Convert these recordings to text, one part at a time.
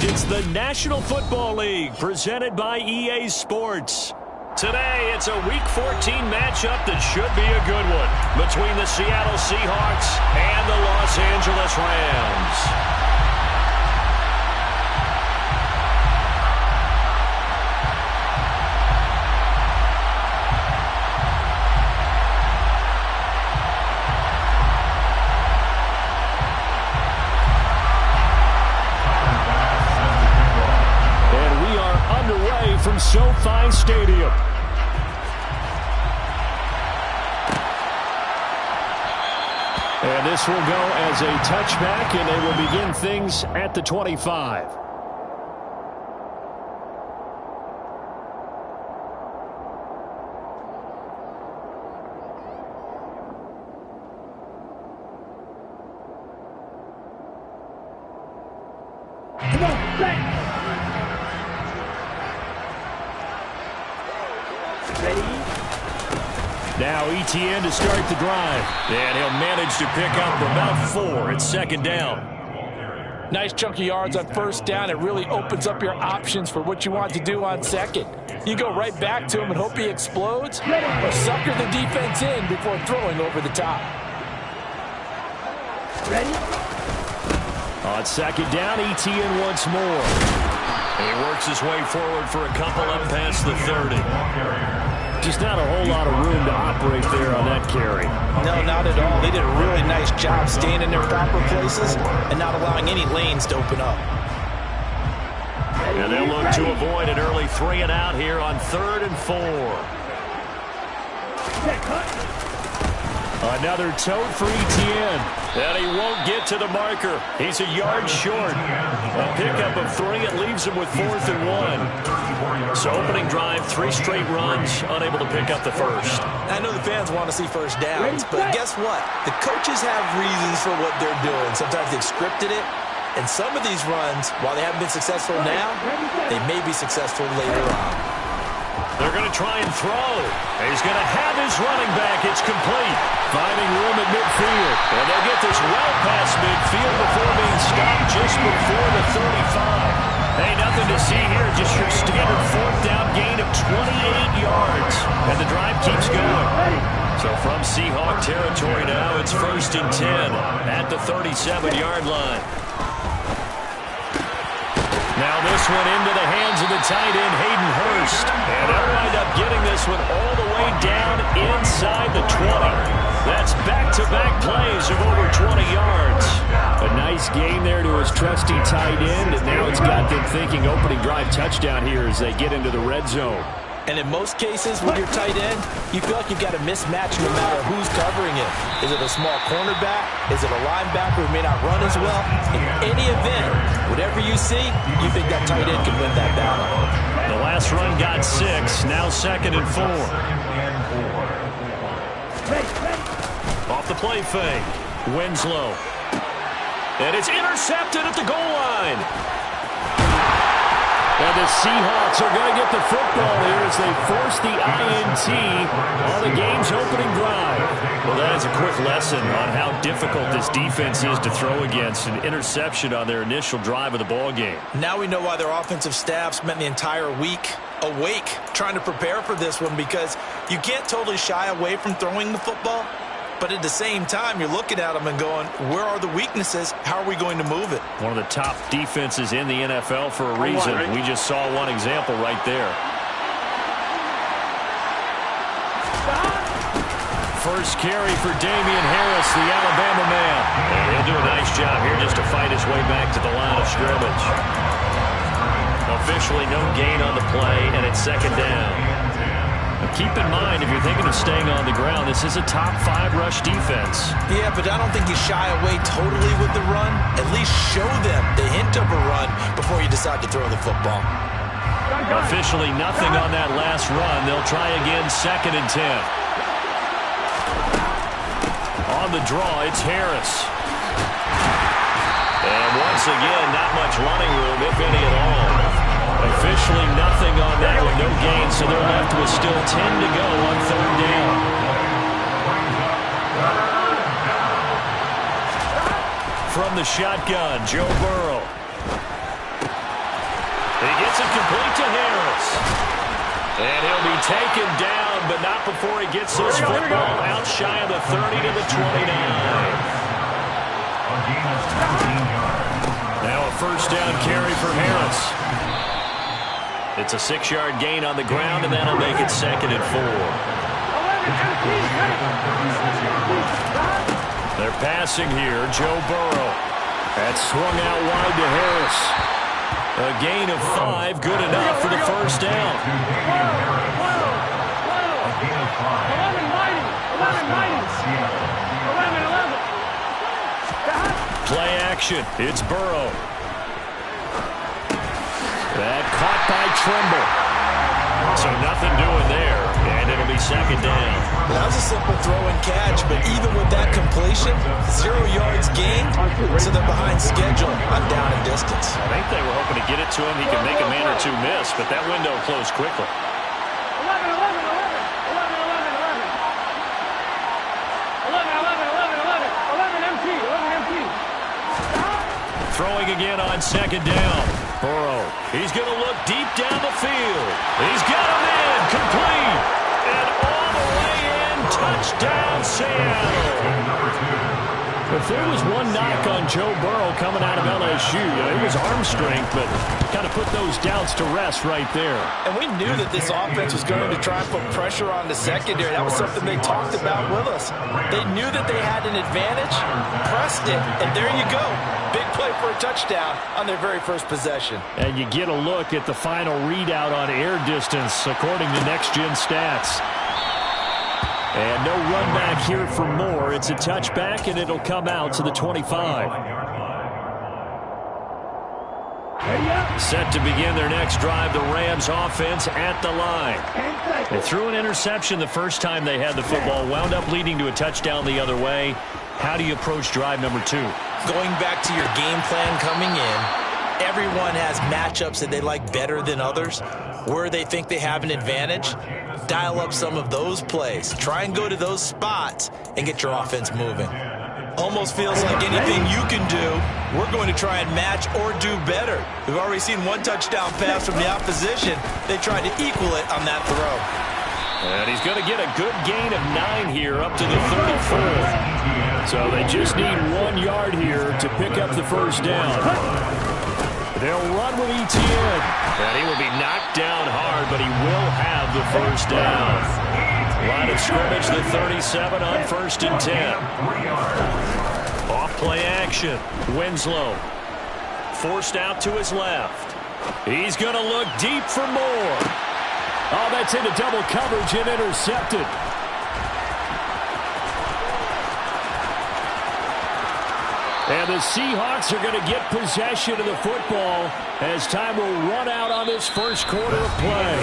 It's the National Football League presented by EA Sports. Today, it's a Week 14 matchup that should be a good one between the Seattle Seahawks and the Los Angeles Rams. From SoFi Stadium. And this will go as a touchback, and they will begin things at the 25. Come on, back. Now Etienne to start the drive. And he'll manage to pick up about 4. It's second down. Nice chunk of yards on first down. It really opens up your options for what you want to do on second. You go right back to him and hope he explodes, or sucker the defense in before throwing over the top. Ready? On second down, Etienne once more. And he works his way forward for a couple up past the 30. Just not a whole lot of room to operate there on that carry. No, not at all. They did a really nice job staying in their proper places and not allowing any lanes to open up. And they'll look to avoid an early 3 and out here on 3rd and 4. Another tote for Etienne. And he won't get to the marker. He's a yard short. A pickup of 3. It leaves him with 4th and 1. So opening drive, 3 straight runs, unable to pick up the first. I know the fans want to see first downs, but guess what? The coaches have reasons for what they're doing. Sometimes they've scripted it. And some of these runs, while they haven't been successful now, they may be successful later on. They're going to try and throw. He's going to have his running back. It's complete. Finding room at midfield. And they'll get this well past midfield before being stopped just before the 35. Hey, nothing to see here. Just your standard 4th down gain of 28 yards. And the drive keeps going. So from Seahawk territory now, it's 1st and 10 at the 37-yard line. Now this one into the hands of the tight end, Hayden Hurst. And they'll wind up getting this one all the way down inside the 20. That's back-to-back plays of over 20 yards. A nice gain there to his trusty tight end, and now it's got them thinking opening drive touchdown here as they get into the red zone. And in most cases with your tight end, you feel like you've got a mismatch no matter who's covering it. Is it a small cornerback? Is it a linebacker who may not run as well? In any event, whatever you see, you think that tight end can win that battle. The last run got 6, now 2nd and 4. Off the play fake, Winslow. And it's intercepted at the goal line. And the Seahawks are going to get the football here as they force the INT on the game's opening drive. Well, that is a quick lesson on how difficult this defense is to throw against. An interception on their initial drive of the ball game. Now we know why their offensive staff spent the entire week awake trying to prepare for this one, because you can't totally shy away from throwing the football, But at the same time, you're looking at them and going, where are the weaknesses? How are we going to move it? One of the top defenses in the NFL for a reason. We just saw one example right there. First carry for Damian Harris, the Alabama man. And he'll do a nice job here just to fight his way back to the line of scrimmage. Officially no gain on the play, and it's second down. Now keep in mind, if you're thinking of staying on the ground, this is a top 5 rush defense. Yeah, but I don't think you shy away totally with the run. At least show them the hint of a run before you decide to throw the football. Officially nothing on that last run. They'll try again, 2nd and 10. On the draw, it's Harris. And once again, not much running room, if any at all. Officially nothing on that one, no gain, so they're left with still 10 to go on 3rd down. From the shotgun, Joe Burrow. He gets it complete to Harris. And he'll be taken down, but not before he gets this football out shy of the 30 to the 29. Now a first down carry for Harris. It's a 6-yard gain on the ground, and that'll make it 2nd and 4. They're passing here. Joe Burrow. That's swung out wide to Harris. A gain of 5, good enough for the first down. Play action. It's Burrow. That caught by Trimble. So nothing doing there, and it'll be 2nd down. That was a simple throw and catch, but even with that completion, 0 yards gained, so they're behind schedule on down and distance. I think they were hoping to get it to him. He could make a man or two miss, but that window closed quickly. 11 empty. Throwing again on 2nd down. Burrow, he's going to look deep down the field. He's got him in, complete. And all the way in, touchdown Seattle. If there was one knock on Joe Burrow coming out of LSU, it was arm strength, but kind of put those doubts to rest right there. And we knew that this offense was going to try and put pressure on the secondary. That was something they talked about with us. They knew that they had an advantage, pressed it, and there you go. Big play for a touchdown on their very first possession. And you get a look at the final readout on air distance, according to Next Gen Stats. And no run back here for more. It's a touchback, and it'll come out to the 25. Set to begin their next drive, the Rams offense at the line. They threw an interception the first time they had the football, wound up leading to a touchdown the other way. How do you approach drive number 2? Going back to your game plan coming in, everyone has matchups that they like better than others. Where they think they have an advantage, dial up some of those plays. Try and go to those spots and get your offense moving. Almost feels like anything you can do, we're going to try and match or do better. We've already seen one touchdown pass from the opposition. They tried to equal it on that throw. And he's going to get a good gain of 9 here up to the 34. So they just need 1 yard here to pick up the first down. They'll run with Etienne. And he will be knocked down hard, but he will have the first down. Line of scrimmage, the 37 on 1st and 10. Off play action. Winslow forced out to his left. He's going to look deep for more. Oh, that's into double coverage and intercepted. And the Seahawks are going to get possession of the football as time will run out on this first quarter of play.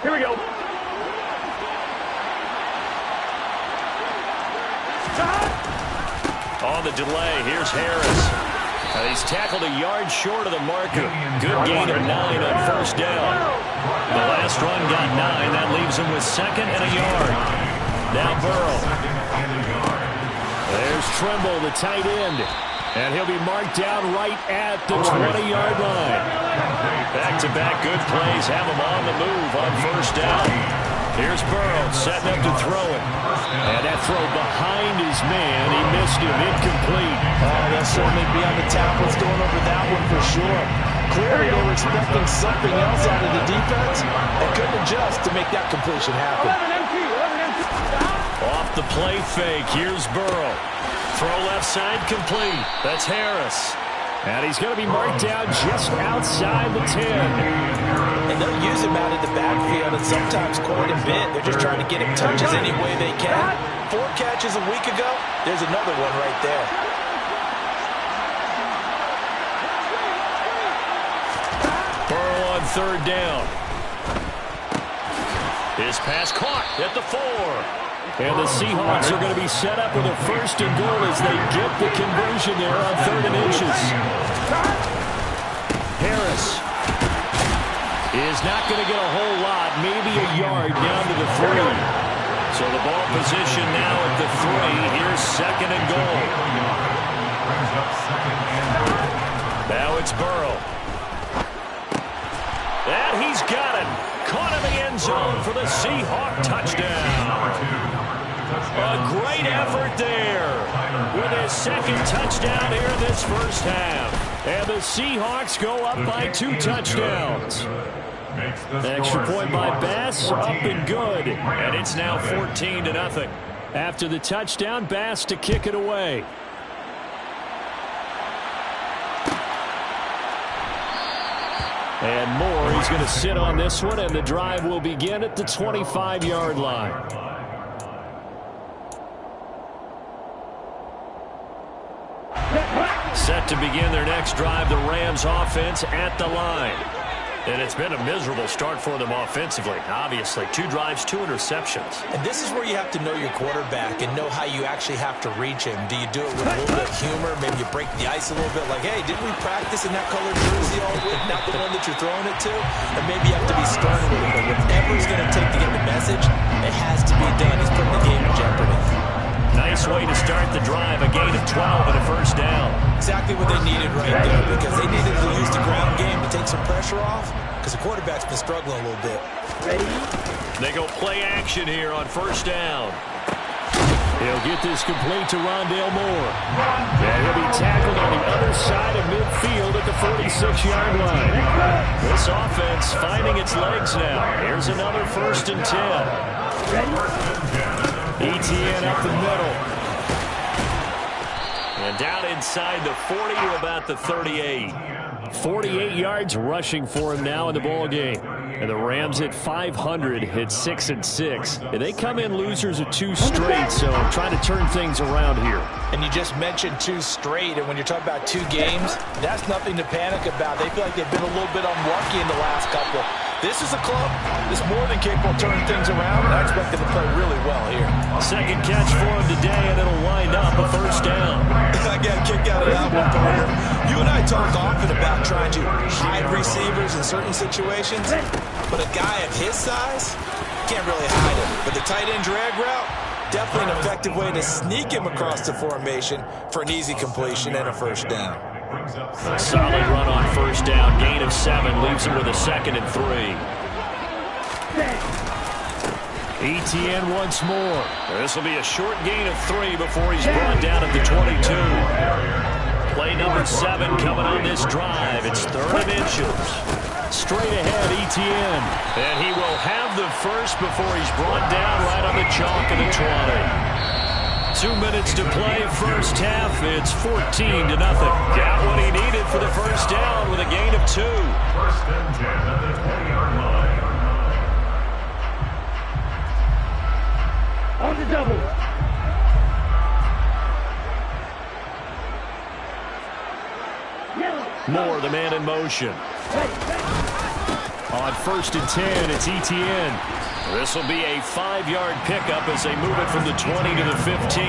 Here we go. On the delay, here's Harris. He's tackled a yard short of the marker. Good gain of 9 on 1st down. The last run got 9. That leaves him with 2nd and a yard. Now Burrow. There's Trimble, the tight end. And he'll be marked down right at the 20-yard line. Back-to-back good plays have him on the move on first down. Here's Burrow setting up to throw it. And that throw behind his man. He missed him. Incomplete. Oh, they'll certainly be on the tablets going over that one for sure. Clearly they were expecting something else out of the defense and couldn't adjust to make that completion happen. Off the play fake. Here's Burrow. Throw left side complete. That's Harris. And he's going to be marked down just outside the 10. And they'll use him out of the backfield and sometimes quite a bit. They're just trying to get him touches any way they can. 4 catches a week ago. There's another one right there. Burrow on third down. His pass caught at the 4. And the Seahawks are going to be set up with a first and goal as they get the conversion there on 3rd and inches. Harris is not going to get a whole lot, maybe a yard down to the 3. So the ball position now at the 3. Here's 2nd and goal. Now it's Burrow. And he's got it. Caught in the end zone for the Seahawk touchdown. A great effort there with his 2nd touchdown here in this first half. And the Seahawks go up by 2 touchdowns. Extra point by Bass, up and good. And it's now 14-0. After the touchdown, Bass to kick it away. And Moore, he's going to sit on this one, and the drive will begin at the 25-yard line. Set to begin their next drive, the Rams offense at the line. And it's been a miserable start for them offensively, obviously. 2 drives, 2 interceptions. And this is where you have to know your quarterback and know how you actually have to reach him. Do you do it with a little bit of humor? Maybe you break the ice a little bit like, hey, didn't we practice in that colored jersey all week? Not the one that you're throwing it to? And maybe you have to be stern with it. But whatever it's going to take to get the message, it has to be done. He's putting the game in jeopardy. Nice way to start the drive. A gain of 12 and a first down. Exactly what they needed right there, because they needed to use the ground game to take some pressure off, because the quarterback's been struggling a little bit. Ready? They go play action here on first down. He'll get this complete to Rondale Moore. And he'll be tackled on the other side of midfield at the 46-yard line. This offense finding its legs now. Here's another 1st and 10. Etienne up the middle. And down inside the 40 to about the 38. 48 yards rushing for him now in the ball game. And the Rams at 500 hit 6-6. And they come in losers of 2 straight, so trying to turn things around here. And you just mentioned 2 straight, and when you're talking about 2 games, that's nothing to panic about. They feel like they've been a little bit unlucky in the last couple. This is a club that's more than capable of turning things around, and I expect them to play really well here. 2nd catch for him today, and it'll wind up a first down. I got a kick out of that one, partner. You and I talk often about trying to hide receivers in certain situations, but a guy of his size can't really hide him. But the tight end drag route, definitely an effective way to sneak him across the formation for an easy completion and a first down. A solid run on first down. Gain of 7 leaves him with a 2nd and 3. Etienne once more. This will be a short gain of 3 before he's brought down at the 22. Play number 7 coming on this drive. It's 3rd and inches. Straight ahead, Etienne. And he will have the first before he's brought down right on the chalk of the 20. 2 minutes to play, first half. It's 14-0. Got what he needed for the first down with a gain of 2. 1st and 10 at the 20-yard line. On the double. Moore, the man in motion. On 1st and 10, it's Etienne. This will be a 5-yard pickup as they move it from the 20 to the 15.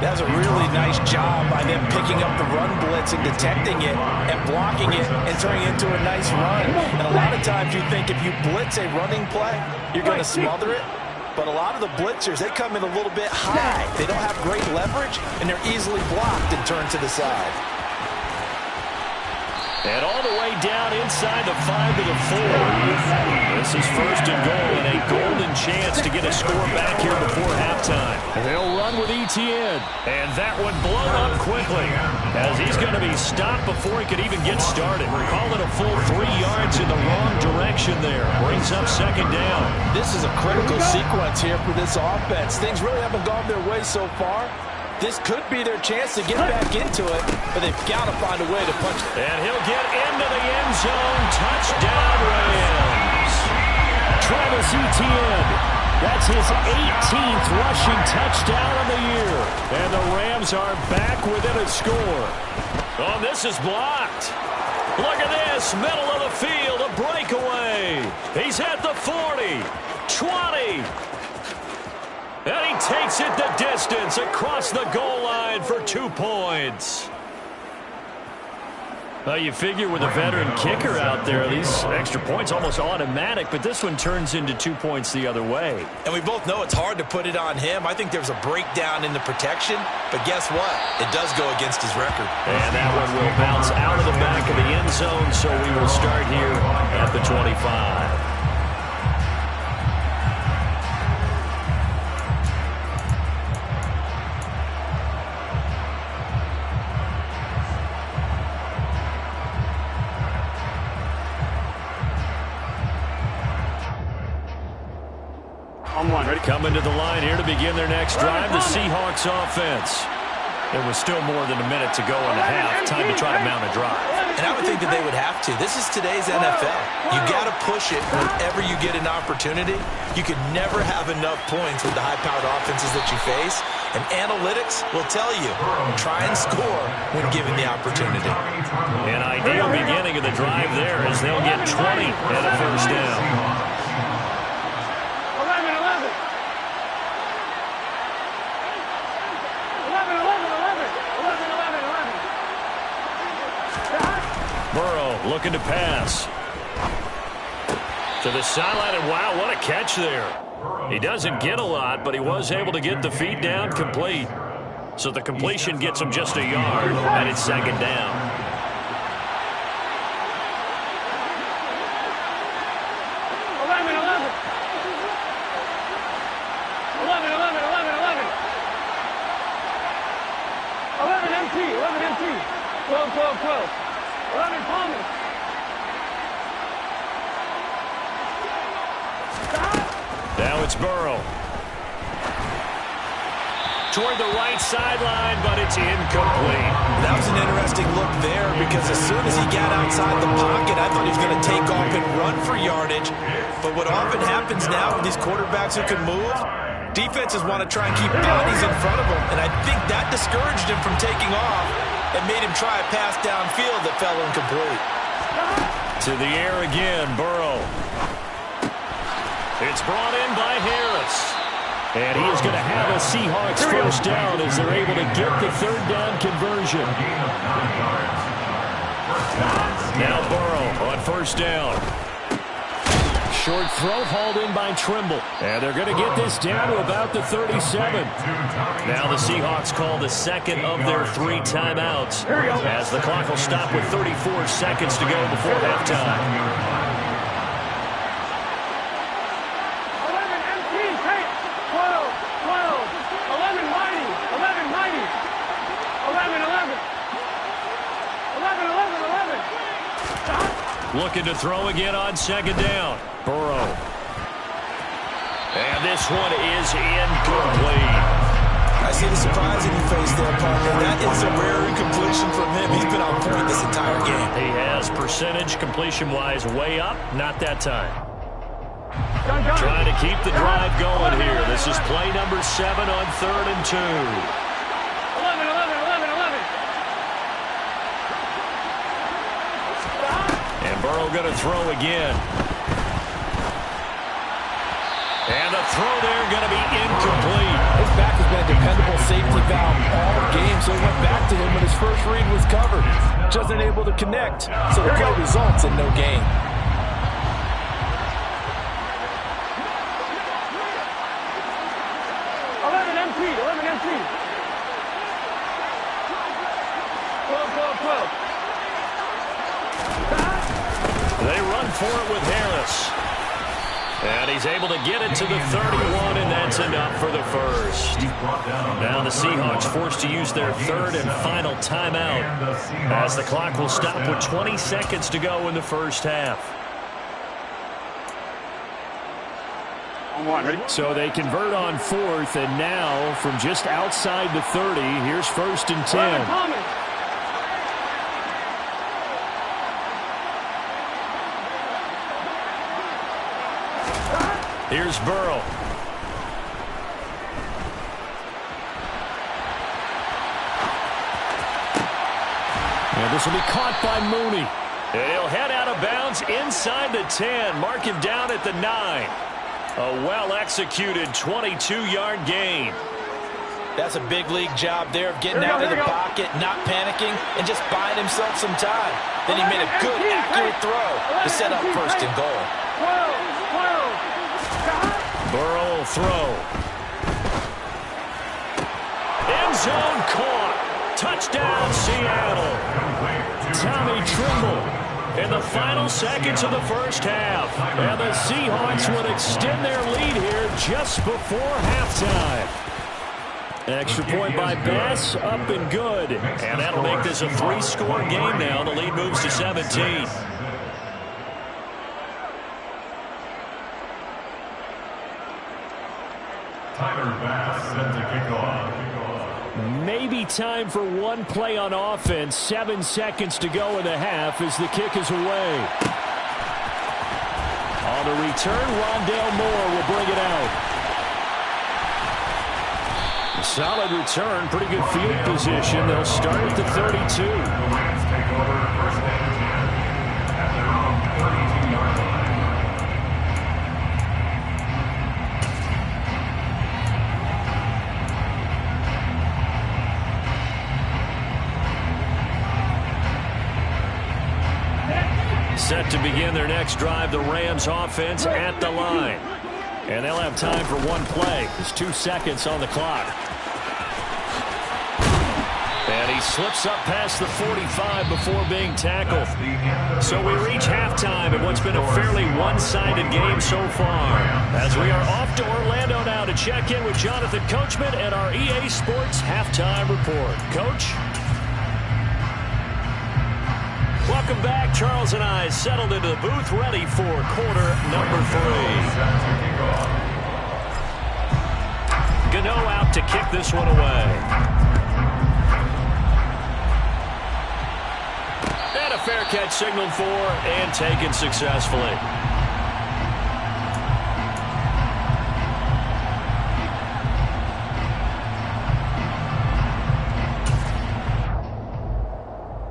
That was a really nice job by them picking up the run blitz and detecting it and blocking it and turning it into a nice run. And a lot of times you think if you blitz a running play, you're going to smother it. But a lot of the blitzers, they come in a little bit high. They don't have great leverage, and they're easily blocked and turned to the side. And all the way down inside the 5 to the 4. This is first and goal and a golden chance to get a score back here before halftime. And they'll run with Etienne. And that one blown up quickly as he's going to be stopped before he could even get started. We're calling a full 3 yards in the wrong direction there. Brings up second down. This is a critical sequence here for this offense. Things really haven't gone their way so far. This could be their chance to get back into it, but they've got to find a way to punch. And he'll get into the end zone. Touchdown, Rams. Travis Etienne. That's his 18th rushing touchdown of the year. And the Rams are back within a score. Oh, this is blocked. Look at this. Middle of the field, a breakaway. He's at the 40, 20. And he takes it the distance across the goal line for 2 points. Well, you figure with a veteran kicker out there, these extra points almost automatic, but this one turns into 2 points the other way. And we both know it's hard to put it on him. I think there's a breakdown in the protection, but guess what? It does go against his record. And that one will bounce out of the back of the end zone, so we will start here at the 25. Coming to the line here to begin their next drive, the Seahawks offense. There was still more than a minute to go in the half. Time to try to mount a drive. And I would think that they would have to. This is today's NFL. You got to push it whenever you get an opportunity. You can never have enough points with the high-powered offenses that you face. And analytics will tell you, try and score when given the opportunity. An ideal beginning of the drive there as they'll get 20 and a first down. Burrow looking to pass. To the sideline, and wow, what a catch there. He doesn't get a lot, but he was able to get the feet down complete. So the completion gets him just a yard, and it's second down. Now it's Burrow. Toward the right sideline, but it's incomplete. That was an interesting look there because as soon as he got outside the pocket, I thought he was going to take off and run for yardage. But what often happens now with these quarterbacks who can move, defenses want to try and keep bodies in front of them. And I think that discouraged him from taking off and made him try a pass downfield that fell incomplete. To the air again, Burrow. It's brought in by Harris. And he is going to have a Seahawks first down as they're able to get the third down conversion. Now Burrow on first down. Short throw hauled in by Trimble. And they're going to get this down to about the 37. Now the Seahawks call the second of their 3 timeouts as the clock will stop with 34 seconds to go before halftime. Looking to throw again on second down. Burrow. And this one is incomplete. I see the surprise in your face there, partner. That is a rare incompletion from him. He's been on point this entire game. He has percentage completion-wise way up. Not that time. Trying to keep the drive going here. This is play number 7 on 3rd and 2. Burrow going to throw again. And the throw there going to be incomplete. His back has been a dependable safety valve all game, so he went back to him when his first read was covered. Just unable to connect, so the play results in no gain. for it with Harris. And he's able to get it to the 31, and that's enough for the first. Now the Seahawks forced to use their third and final timeout, as the clock will stop with 20 seconds to go in the first half. So they convert on fourth, and now from just outside the 30, here's 1st and 10. Here's Burrow. And this will be caught by Mooney. He'll head out of bounds inside the 10. Mark him down at the 9. A well-executed 22-yard gain. That's a big league job there of getting out of the pocket, not panicking, and just buying himself some time. Then he made a good, accurate throw to set up 1st and goal. Burrow will throw. End zone caught. Touchdown, Seattle. Tommy Tremble in the final seconds of the first half. And the Seahawks would extend their lead here just before halftime. Extra point by Bass, up and good. And that'll make this a 3-score game now. The lead moves to 17. Tyler Bass set to kick off. Maybe time for one play on offense. 7 seconds to go in the half as the kick is away. On the return, Rondale Moore will bring it out. A solid return, pretty good field position. They'll start at the 32. The Rams take over 1st and 10 at their own 32-yard line. Set to begin their next drive, the Rams offense at the line. And they'll have time for one play. There's 2 seconds on the clock. And he slips up past the 45 before being tackled. So we reach halftime in what's been a fairly one-sided game so far. As we are off to Orlando now to check in with Jonathan Coachman and our EA Sports Halftime Report. Coach? Welcome back. Charles and I settled into the booth, ready for quarter number 3. Gano out to kick this one away. And a fair catch signaled for and taken successfully.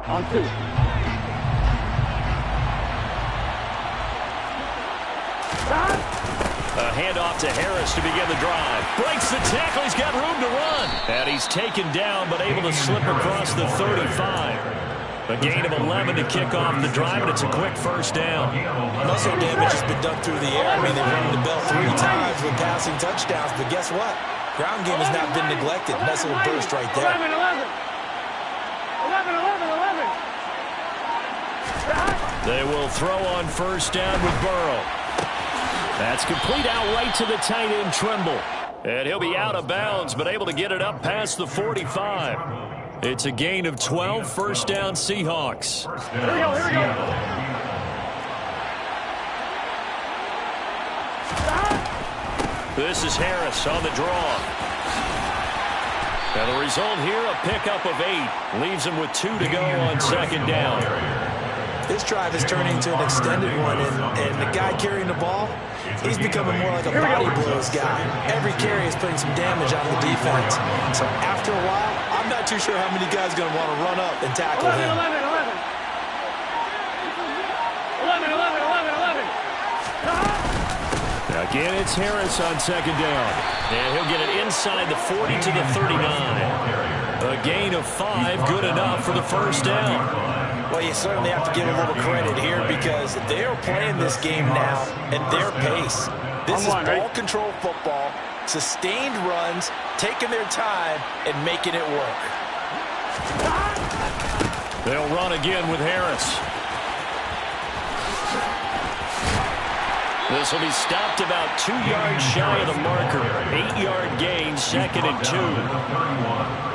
On 2. A handoff to Harris to begin the drive. Breaks the tackle. He's got room to run. And he's taken down, but able to slip across the 35. A gain of 11 to kick off the drive, and it's a quick first down. Muscle damage has been done through the air. I mean, they've rung the bell 3 times with passing touchdowns, but guess what? Ground game has not been neglected. Nice little burst right there. 11. They will throw on first down with Burrow. That's complete out right to the tight end, Tremble. And he'll be out of bounds, but able to get it up past the 45. It's a gain of 12, first down Seahawks. Here we go. This is Harris on the draw. And the result here, a pickup of 8. Leaves him with 2 to go on second down. This drive is turning into an extended one, and the guy carrying the ball, he's becoming more like a body blows guy. Every carry is putting some damage on the defense. So after a while, I'm not too sure how many guys are going to want to run up and tackle him. 11. Again, it's Harris on second down. And he'll get it inside the 40 to the 39. A gain of 5, good enough for the first down. Well, you certainly have to give a little credit here because they are playing this game now at their pace. This is ball control football, sustained runs, taking their time, and making it work. They'll run again with Harris. This will be stopped about 2 yards shy of the marker. 8-yard gain, 2nd and 2.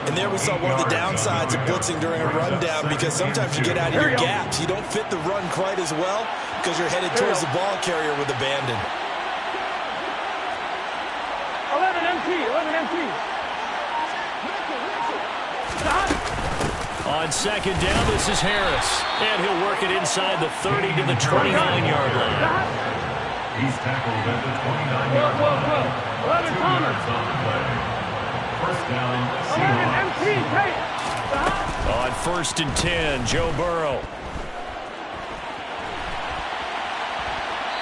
And there we saw one of the downsides of blitzing during a rundown, because sometimes you get out of your gaps. You don't fit the run quite as well because you're headed towards the ball carrier with abandon. 11 MT. On 2nd down, this is Harris. And he'll work it inside the 30 to the 29-yard line. He's tackled at the 29-yard line. 11 Thomas. On the play. First down, 11 MT. On 1st and 10, Joe Burrow.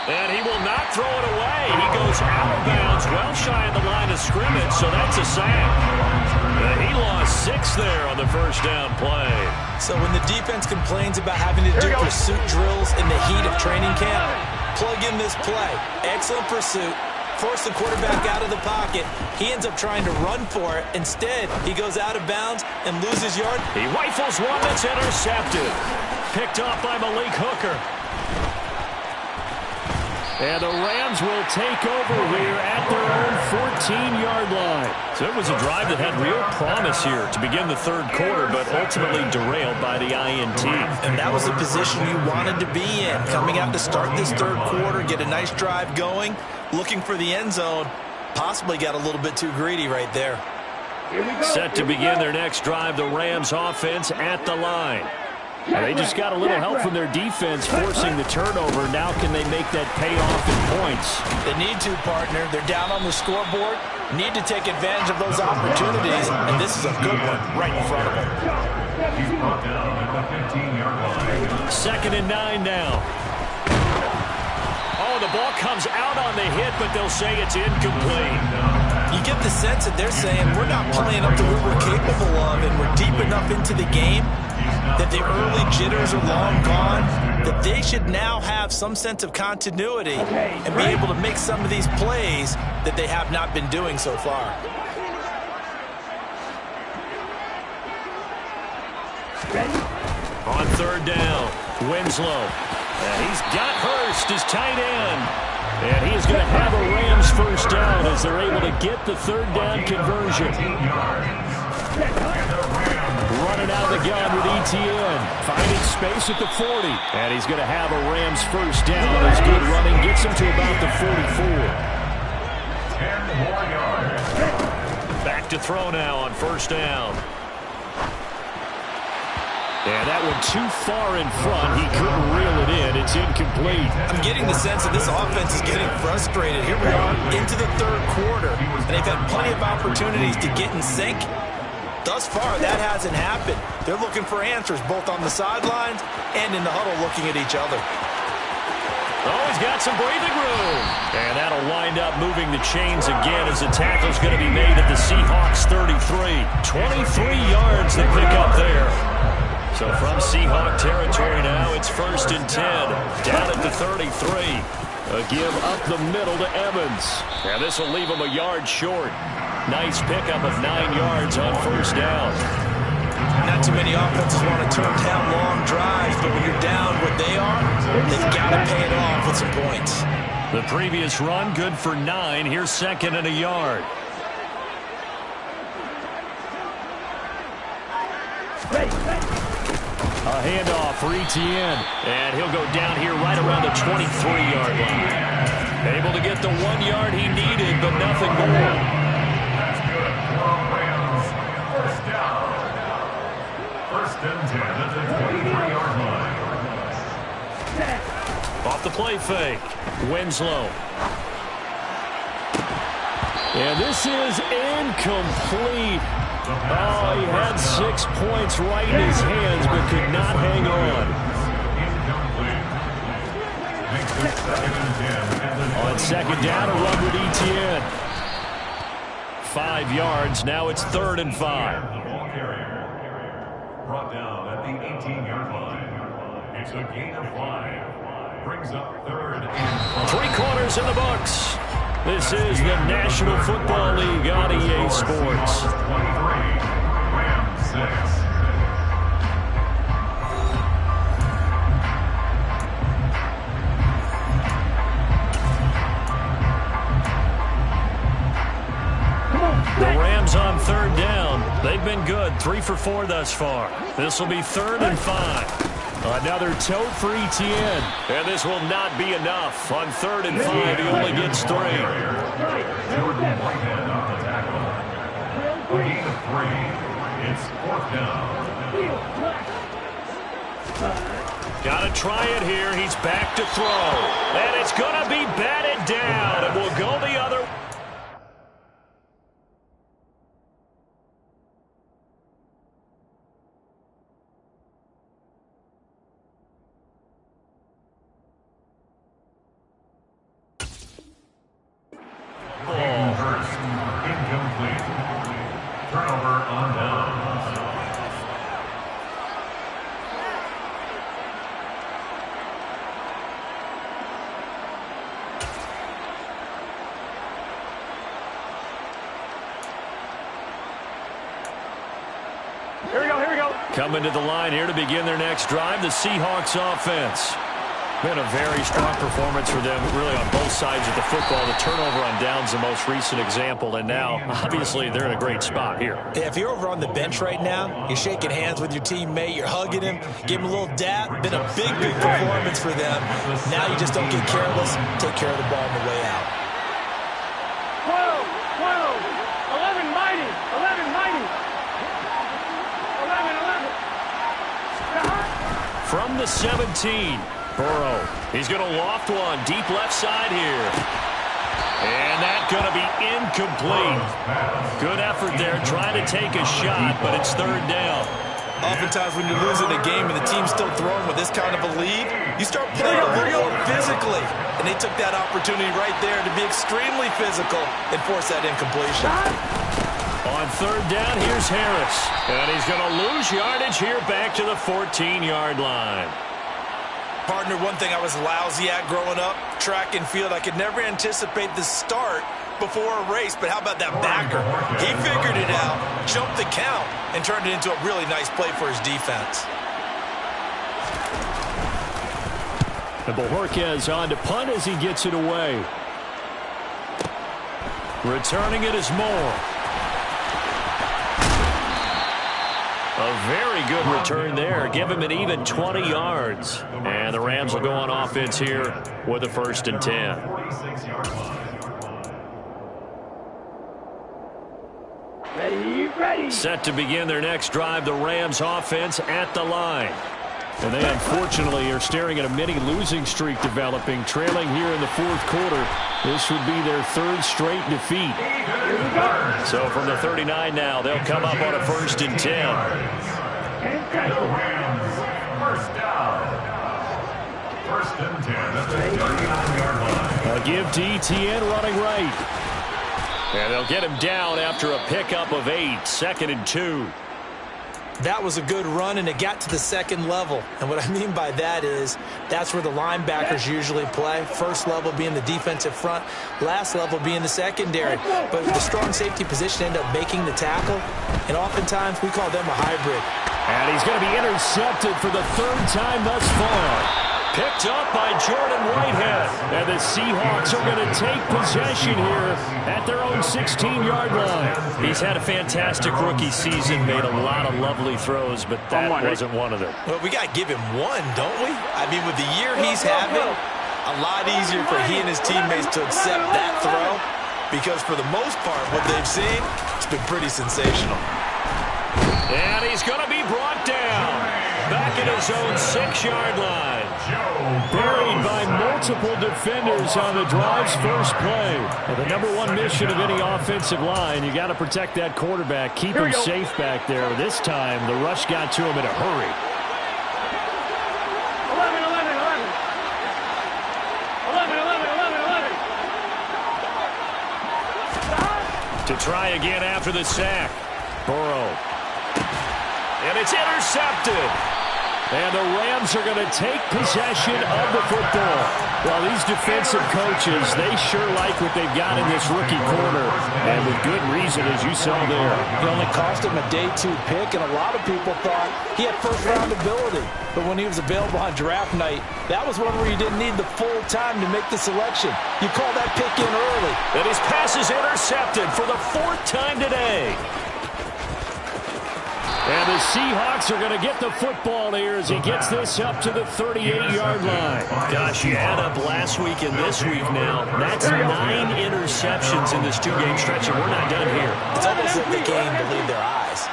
And he will not throw it away. He goes out of bounds, well shy of the line of scrimmage, so that's a sack. And he lost 6 there on the first down play. So when the defense complains about having to do pursuit drills in the heat of training camp, plug in this play. Excellent pursuit. Force the quarterback out of the pocket. He ends up trying to run for it. Instead, he goes out of bounds and loses yard. He rifles one that's intercepted. Picked off by Malik Hooker. And the Rams will take over here at their own 14-yard line. So it was a drive that had real promise here to begin the third quarter, but ultimately derailed by the INT. And that was the position you wanted to be in. Coming out to start this third quarter, get a nice drive going, looking for the end zone. Possibly got a little bit too greedy right there. Set to begin their next drive, the Rams offense at the line. And they just got a little help from their defense forcing the turnover. Now can they make that pay off in points? They need to, partner. They're down on the scoreboard. Need to take advantage of those opportunities, and this is a good one right in front of them. He's brought down at the 15-yard line. 2nd and 9 now. Oh, the ball comes out on the hit, but they'll say it's incomplete. You get the sense that they're saying we're not playing up to what we're capable of, and we're deep enough into the game that the early jitters are long gone, that they should now have some sense of continuity and be able to make some of these plays that they have not been doing so far. On 3rd down, Winslow. And he's got Hurst as tight end. And he is going to have a Rams first down as they're able to get the 3rd down conversion. Running out of the gun with Etienne. Finding space at the 40. And he's going to have a Rams first down as good running gets him to about the 44. 10 more yards. Back to throw now on 1st down. And that one too far in front. He couldn't reel it in. It's incomplete. I'm getting the sense that this offense is getting frustrated. Here we are into the third quarter, and they've had plenty of opportunities to get in sync. Thus far, that hasn't happened. They're looking for answers both on the sidelines and in the huddle looking at each other. Oh, he's got some breathing room. And that'll wind up moving the chains again as the tackle's going to be made at the Seahawks 33. 23 yards to pick up there. So from Seahawk territory now, it's 1st and 10. Down at the 33. A give up the middle to Evans. And this will leave him a yard short. Nice pickup of 9 yards on 1st down. Not too many offenses want to turn down long drives, but when you're down what they are, they've got to pay it off with some points. The previous run, good for 9. Here's 2nd and a yard. A handoff for Etienne. And he'll go down here right around the 23-yard line. Able to get the 1 yard he needed, but nothing more. That's good for Rams. First down. 1st and 10 at the 23-yard line. Off the play fake. Winslow. And this is incomplete. Oh, he had 6 points right in his hands, but could not hang on. On 2nd down, a run with Etienne. 5 yards. Now it's 3rd and 5. Ball carrier brought down at the 18-yard line. It's a gain of 5. Brings up 3rd and 5. 3 quarters in the books. This is the National Football League on EA Sports. 23, Rams 6. 3 for 4 thus far. This will be 3rd and 5. Another tote for Etienne. And this will not be enough. On 3rd and 5, he only gets 3. Jordan Whitehead on the tackle. A gain of 3. It's 4th down. Got to try it here. He's back to throw. And it's going to be batted down. It will go the other way. Hurst, incomplete. Turnover on downs. Here we go, here we go. Coming to the line here to begin their next drive, the Seahawks offense. Been a very strong performance for them, really on both sides of the football. The turnover on downs, the most recent example, and now, obviously, they're in a great spot here. Yeah, if you're over on the bench right now, you're shaking hands with your teammate, you're hugging him, give him a little dap. Been a big, big performance for them. Now you just don't get careless. Take care of the ball on the way out. 12, 11 mighty, 11 mighty. 11. From the 17, Burrow. He's going to loft one deep left side here. And that's going to be incomplete. Good effort there trying to take a shot, but it's 3rd down. Oftentimes when you're losing a game and the team's still throwing with this kind of a lead, you start playing a little more physically. And they took that opportunity right there to be extremely physical and force that incompletion. On 3rd down, here's Harris. And he's going to lose yardage here back to the 14-yard line. Partner, one thing I was lousy at growing up, track and field, I could never anticipate the start before a race, but how about that backer? He figured it out, jumped the count, and turned it into a really nice play for his defense. And Bojorquez on to punt as he gets it away. Returning it is Moore. A very good return there. Give him an even 20 yards. And the Rams will go on offense here with a 1st and 10. Ready. Set to begin their next drive, the Rams offense at the line. And they unfortunately are staring at a mini losing streak developing, trailing here in the 4th quarter. This would be their 3rd straight defeat. So from the 39 now, they'll come up on a 1st and 10. The Rams, 1st down. 1st and 10 at the 39-yard line. A give to Etienne running right. And they'll get him down after a pickup of 8, 2nd and 2. That was a good run, and it got to the 2nd level. And what I mean by that is that's where the linebackers usually play. First level being the defensive front, last level being the secondary. But the strong safety position ended up making the tackle, and oftentimes we call them a hybrid. And he's going to be intercepted for the 3rd time thus far. Picked up by Jordan Whitehead. And the Seahawks are going to take possession here at their own 16-yard line. He's had a fantastic rookie season, made a lot of lovely throws, but that wasn't one of them. Well, we got to give him one, don't we? I mean, with the year he's having, a lot easier for he and his teammates to accept that throw because for the most part, what they've seen, it's been pretty sensational. And he's going to be brought down back at his own 6-yard line. Buried by multiple defenders on the drive's first play. And the #1 mission of any offensive line, you got to protect that quarterback, keep him safe back there. This time, the rush got to him in a hurry. 11. To try again after the sack. Burrow. And it's intercepted. And the Rams are going to take possession of the football. Well, these defensive coaches, they sure like what they've got in this rookie corner. And with good reason, as you saw there. It only cost him a day 2 pick, and a lot of people thought he had first-round ability. But when he was available on draft night, that was one where you didn't need the full time to make the selection. You call that pick in early. And his pass is intercepted for the 4th time today. And the Seahawks are going to get the football here as he gets this up to the 38-yard line. Gosh, you add up last week and this week now. That's 9 interceptions in this two-game stretch, and we're not done here. It's almost like they can't even believe their eyes.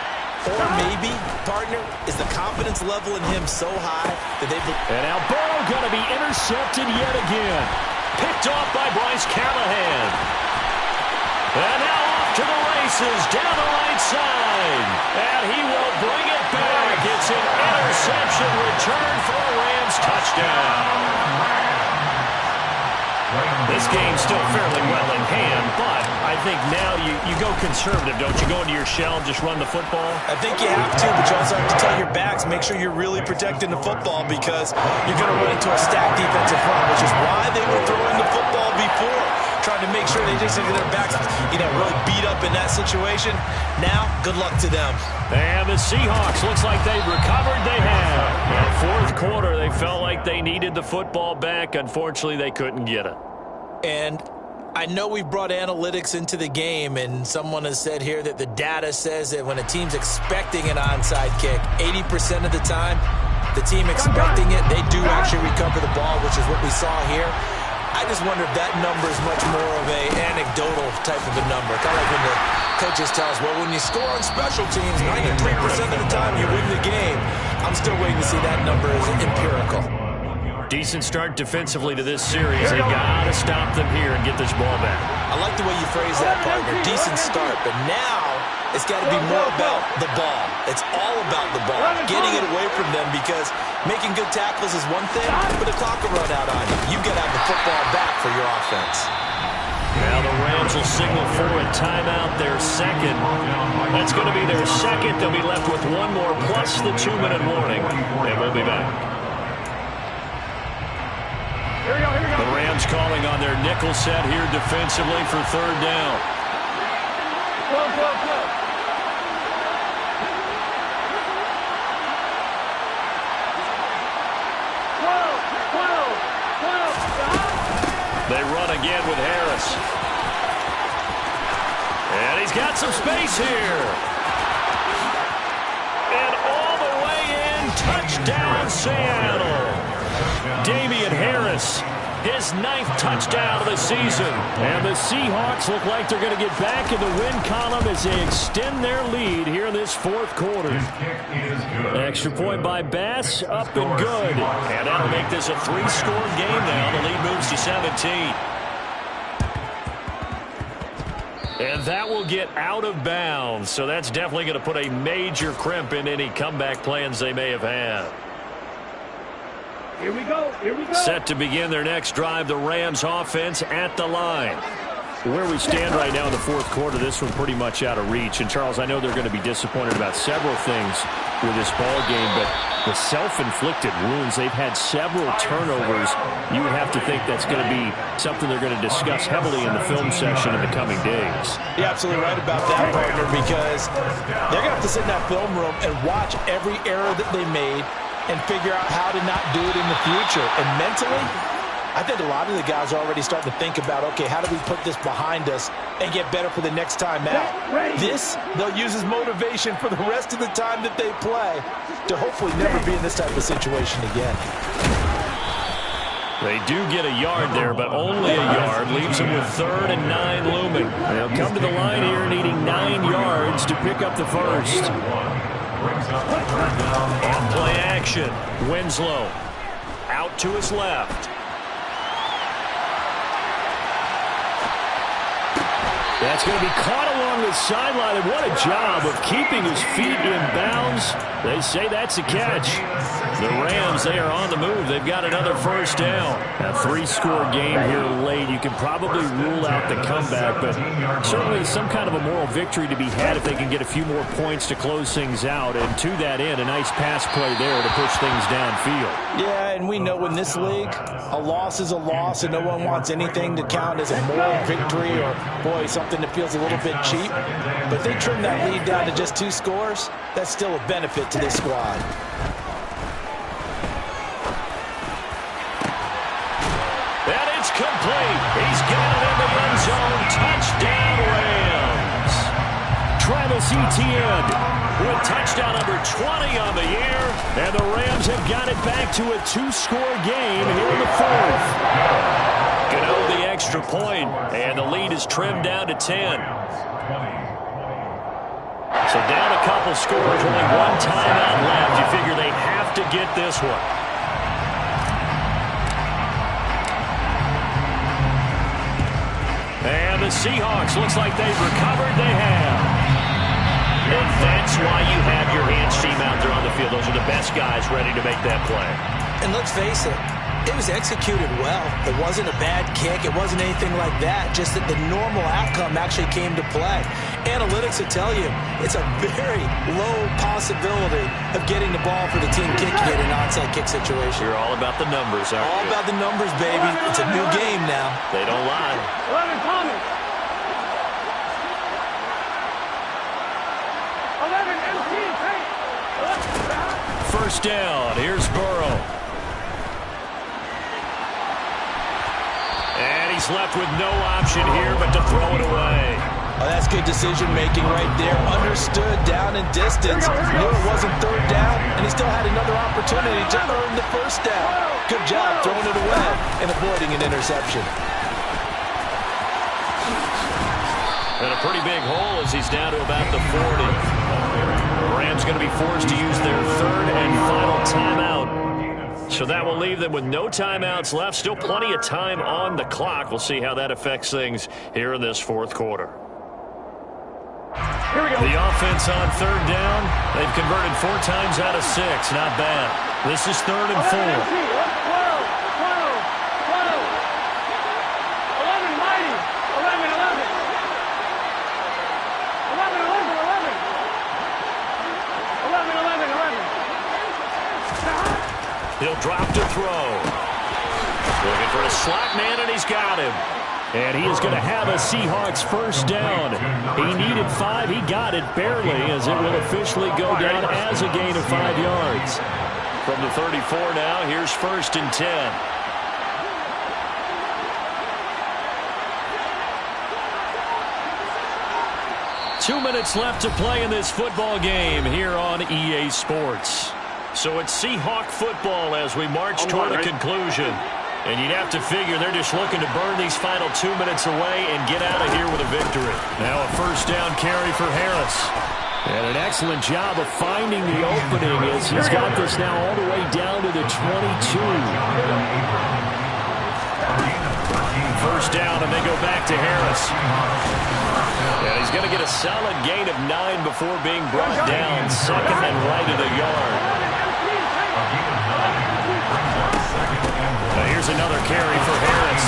Or maybe, partner, is the confidence level in him so high that they... And now Burrow going to be intercepted yet again. Picked off by Bryce Callahan. And now off to the races down the right side. And he will bring it back. It's an interception return for a Rams touchdown. This game's still fairly well in hand, but I think now you go conservative, don't you? Go into your shell and just run the football? I think you have to, but you also have to tell your backs, make sure you're really protecting the football because you're going to run into a stacked defensive front, which is why they were throwing the football before, trying to make sure they just get their backs, really beat up in that situation. Now, good luck to them. And the Seahawks, looks like they've recovered. They have. In the fourth quarter, they felt like they needed the football back. Unfortunately, they couldn't get it. And I know we brought analytics into the game, and someone has said here that the data says that when a team's expecting an onside kick, 80% of the time, the team expecting it, they do actually recover the ball, which is what we saw here. I just wonder if that number is much more of a anecdotal type of a number. Kind of like when the coaches tell us, well, when you score on special teams, 93% of the time you win the game. I'm still waiting to see that number as empirical. Decent start defensively to this series. They've got to stop them here and get this ball back. I like the way you phrase that, partner. Decent start, but now it's got to be more about the ball. It's all about the ball, getting it away from them because making good tackles is one thing, but the clock will run out on you. You've got to have the football back for your offense. Now the Rams will signal for a timeout, their second. That's going to be their second. They'll be left with one more plus the 2-minute warning, and we'll be back. The Rams calling on their nickel set here defensively for third down. They run again with Harris. And he's got some space here. And all the way in, touchdown Seattle. Damian Harris, his 9th touchdown of the season. And the Seahawks look like they're going to get back in the win column as they extend their lead here in this fourth quarter. Extra point by Bass, up and good. And that'll make this a 3-score game now. The lead moves to 17. And that will get out of bounds. So that's definitely going to put a major crimp in any comeback plans they may have had. Here we go. Here we go. Set to begin their next drive, the Rams offense at the line. Where we stand right now in the fourth quarter, this one pretty much out of reach. And, Charles, I know they're going to be disappointed about several things with this ball game, but the self-inflicted wounds, they've had several turnovers. You would have to think that's going to be something they're going to discuss heavily in the film session in the coming days. You're absolutely right about that, partner, because they're going to have to sit in that film room and watch every error that they made and figure out how to not do it in the future. And mentally, I think a lot of the guys are already starting to think about, okay, how do we put this behind us and get better for the next time out? This, they'll use as motivation for the rest of the time that they play to hopefully never be in this type of situation again. They do get a yard there, but only a yard. Leaves them with 3rd and 9 looming. They'll come to the line here needing 9 yards to pick up the first. On play action, Winslow out to his left. That's going to be caught along the sideline, and what a job of keeping his feet in bounds. They say that's a catch. The Rams, they are on the move. They've got another first down. A 3-score game here late. You can probably rule out the comeback, but certainly some kind of a moral victory to be had if they can get a few more points to close things out. And to that end, a nice pass play there to push things downfield. Yeah, and we know in this league, a loss is a loss, and no one wants anything to count as a moral victory or, boy, something that feels a little bit cheap. But if they trim that lead down to just 2 scores, that's still a benefit to this squad. And it's complete. He's got it in the end zone. Touchdown, Rams. Travis Etienne with touchdown number 20 on the year. And the Rams have got it back to a 2-score game here in the fourth. Gano the extra point, and the lead is trimmed down to 10. So down a couple scores, only one timeout left. You figure they have to get this one. And the Seahawks, looks like they've recovered. They have. And that's why you have your hands team out there on the field. Those are the best guys ready to make that play. And let's face it, it was executed well. It wasn't a bad kick. It wasn't anything like that. Just that the normal outcome actually came to play. Analytics will tell you it's a very low possibility of getting the ball for the team kicking it in an onside kick situation. You're all about the numbers, aren't you? All about the numbers, baby. It's a new game now. They don't lie. 11 Thomas. 11 MT. Hey. 11. First down. Here's Burrow. And he's left with no option here but to throw it away. Oh, that's good decision-making right there. Understood down and distance. Knew it wasn't third down, and he still had another opportunity to earn the first down. Good job throwing it away and avoiding an interception. And a pretty big hole as he's down to about the 40. The Rams going to be forced to use their third and final timeout. So that will leave them with no timeouts left. Still plenty of time on the clock. We'll see how that affects things here in this fourth quarter. Here we go. The offense on third down. They've converted 4 times out of 6. Not bad. This is 3rd and 4. 11 MT. 12. 11 Mighty. 11. 11. He'll drop to throw. Looking for a slot man, and he's got him. And he is going to have a Seahawks first down. He needed 5. He got it barely, as it will officially go down as a gain of 5 yards. From the 34 now, here's 1st and 10. Two minutes left to play in this football game here on EA Sports. So it's Seahawk football as we march toward a conclusion. And you'd have to figure they're just looking to burn these final 2 minutes away and get out of here with a victory. Now a first down carry for Harris. And an excellent job of finding the opening as he's got this now all the way down to the 22. First down, and they go back to Harris. And he's going to get a solid gain of 9 before being brought down. 2nd and right at a yard. Here's another carry for Harris.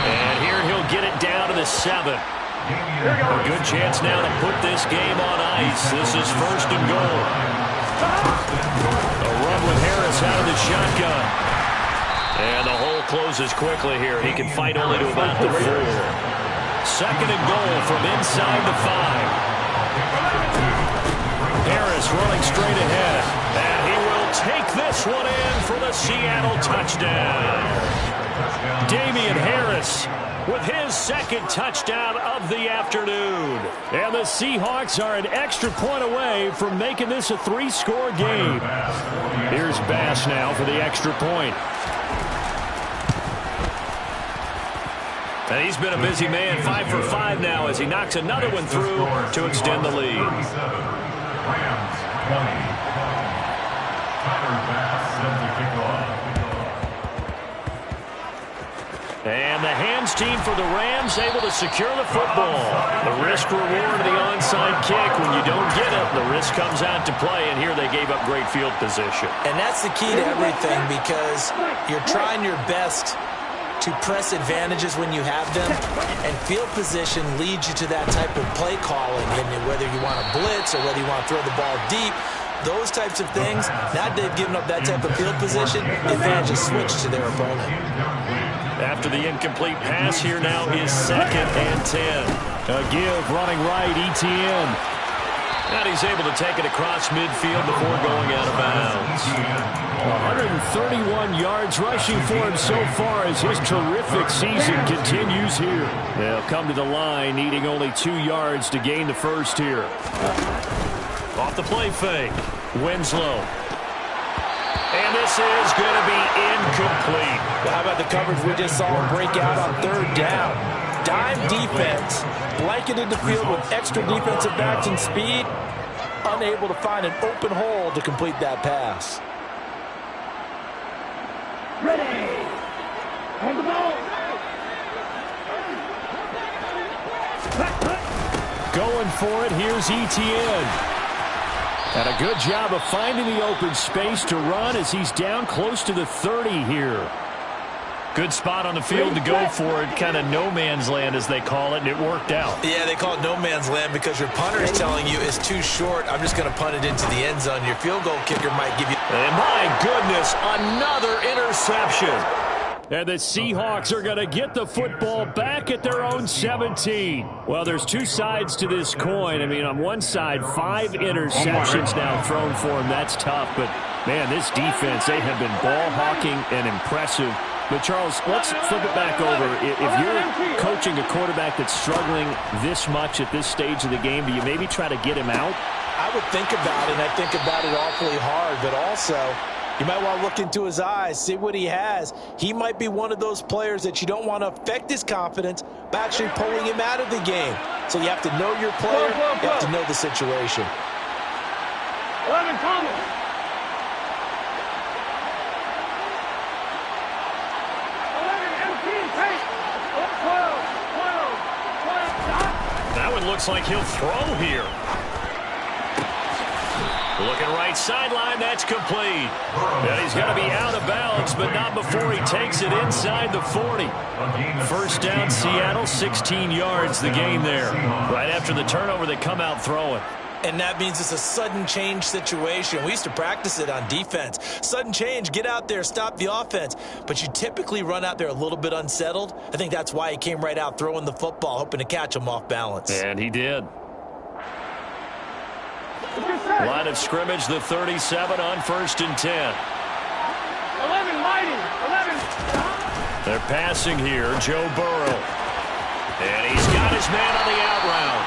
And here he'll get it down to the 7. A good chance now to put this game on ice. This is 1st and goal. A run with Harris out of the shotgun. And the hole closes quickly here. He can fight only to about the 4. 2nd and goal from inside the 5. Harris running straight ahead. And he will take this one in for the Seattle touchdown. Damian Harris with his 2nd touchdown of the afternoon. And the Seahawks are an extra point away from making this a 3-score game. Here's Bass now for the extra point. And he's been a busy man, 5 for 5 now as he knocks another one through to extend the lead. Rams 20. Tyler Bass set to kick off. And the hands team for the Rams able to secure the football. The risk reward of the onside kick. When you don't get it, the risk comes out to play, and here they gave up great field position. And that's the key to everything, because you're trying your best to press advantages when you have them, and field position leads you to that type of play calling. And whether you want to blitz or whether you want to throw the ball deep, those types of things, now they've given up that type of field position, the advantage is switched to their opponent. After the incomplete pass, here now is 2nd and 10. A give running right, Etienne. And he's able to take it across midfield before going out of bounds. 131 yards rushing for him so far as his terrific season continues here. They'll come to the line needing only 2 yards to gain the first here. Off the play fake. Winslow. And this is going to be incomplete. How about the coverage we just saw him break out on 3rd down? Dime defense, blanketed the field with extra defensive backs and speed, unable to find an open hole to complete that pass. Ready. On the ball. Going for it, here's Etienne. And a good job of finding the open space to run as he's down close to the 30 here. Good spot on the field to go for it, kind of no man's land as they call it, and it worked out. Yeah, they call it no man's land because your punter is telling you it's too short. I'm just going to punt it into the end zone. Your field goal kicker might give you... And my goodness, another interception. And the Seahawks are going to get the football back at their own 17. Well, there's 2 sides to this coin. I mean, on one side, 5 interceptions now thrown for him. That's tough. But, man, this defense, they have been ball hawking and impressive. But, Charles, let's flip it back over. If you're coaching a quarterback that's struggling this much at this stage of the game, do you maybe try to get him out? I would think about it, and I think about it awfully hard. But also, you might want to look into his eyes, see what he has. He might be one of those players that you don't want to affect his confidence by actually pulling him out of the game. So you have to know your player. You have to know the situation. 11 Thomas. 11 MT Tate. 12. That one looks like he'll throw here. Looking right sideline, that's complete. And he's going to be out of bounds, but not before he takes it inside the 40. First down, Seattle, 16 yards the gain there. Right after the turnover, they come out throwing. And that means it's a sudden change situation. We used to practice it on defense. Sudden change, get out there, stop the offense. But you typically run out there a little bit unsettled. I think that's why he came right out throwing the football, hoping to catch him off balance. And he did. Line of scrimmage, the 37 on 1st and 10. 11 Mighty. 11. They're passing here, Joe Burrow. And he's got his man on the out route.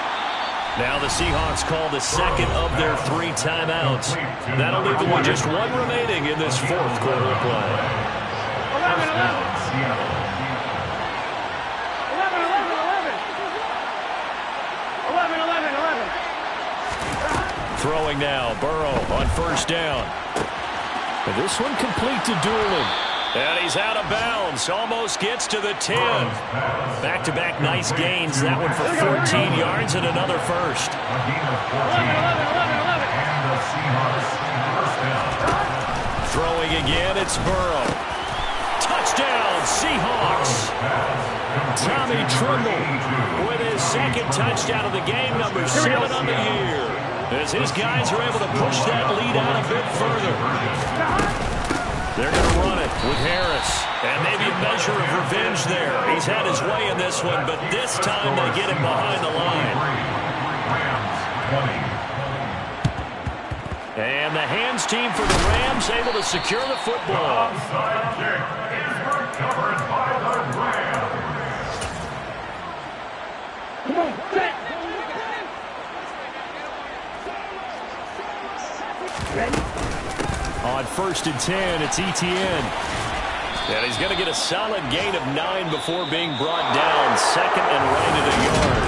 Now the Seahawks call the second of their 3 timeouts. That'll leave them with just 1 remaining in this 4th quarter of play. 11. Throwing now, Burrow on 1st down. And this one complete to Doolin. And he's out of bounds. Almost gets to the 10. Back-to-back nice gains. That one for 14 yards and another first. 11. Throwing again, it's Burrow. Touchdown, Seahawks. Tommy Tremble with his 2nd touchdown of the game, number 7 on the year. As his guys are able to push that lead out a bit further. They're going to run it with Harris. And maybe a measure of revenge there. He's had his way in this one, but this time they get him behind the line. And the hands team for the Rams able to secure the football. Onside kick is recovered by the Rams. Come on, set. On 1st and 10, it's Etienne. And he's going to get a solid gain of 9 before being brought down. 2nd and right at a yard.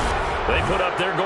They put up their goal.